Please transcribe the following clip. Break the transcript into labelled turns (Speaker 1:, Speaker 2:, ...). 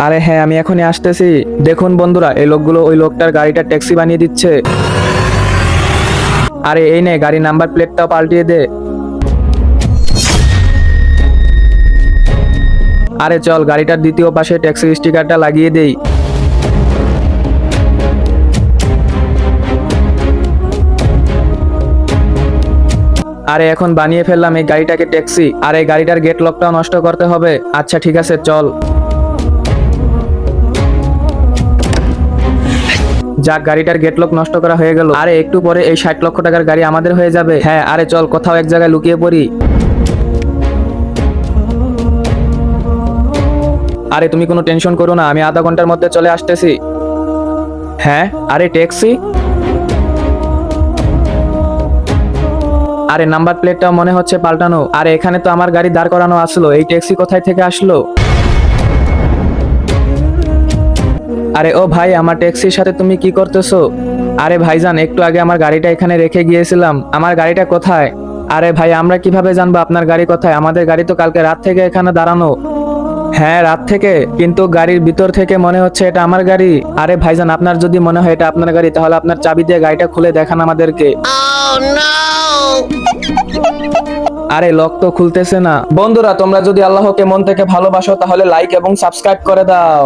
Speaker 1: আরে হ্যাঁ, আমি এখনই আসতেছি। দেখুন বন্ধুরা, এই লোকগুলো ওই লোকটার গাড়িটা ট্যাক্সি বানিয়ে দিচ্ছে। আরে এই নে, গাড়ি নাম্বার প্লেটটাও পাল্টিয়ে দে। আরে চল, গাড়িটার দ্বিতীয় পাশে ট্যাক্সি স্টিকারটা লাগিয়ে দেই। আরে এখন বানিয়ে ফেললাম এই গাড়িটাকে ট্যাক্সি। আর এই গাড়িটার গেট লকটাও নষ্ট করতে হবে। আচ্ছা ঠিক আছে, চল। যাক, গাড়িটার গেট লক নষ্ট করা হয়ে গেল। আরে একটু পরে এই 60 লক্ষ টাকার গাড়ি আমাদের হয়ে যাবে। হ্যাঁ, আরে চল কোথাও এক জায়গায় লুকিয়ে পড়ি। আরে তুমি কোনো টেনশন করো না, আমি আধা ঘন্টার মধ্যে চলে আসতেছি। হ্যাঁ, আরে ট্যাক্সি। আরে নাম্বার প্লেটটাও মনে হচ্ছে পাল্টানো। আরে এখানে তো আমার গাড়ি দাঁড় করানো আসলো, এই ট্যাক্সি কোথায় থেকে আসলো? আরে ও ভাই, আমার ট্যাক্সির সাথে তুমি কি করতেছো? আরে ভাইজান, একটু আগে আমার গাড়িটা এখানে রেখে গিয়েছিলাম, আমার গাড়িটা কোথায়? আরে ভাই, আমরা কিভাবে জানবো আপনার গাড়ি কোথায়? আমাদের গাড়ি তো কালকে রাত থেকে এখানে দাঁড়ানো। হ্যাঁ, রাত থেকে, কিন্তু গাড়ির ভিতর থেকে মনে হচ্ছে এটা আমার গাড়ি। আরে ভাইজান, আপনার যদি মনে হয় এটা আপনার গাড়ি, তাহলে আপনার চাবি দিয়ে গাড়িটা খুলে দেখান আমাদেরকে। আরে লক তো খুলতেছে না। বন্ধুরা, তোমরা যদি আল্লাহকে মন থেকে ভালোবাসো তাহলে লাইক এবং সাবস্ক্রাইব করে দাও।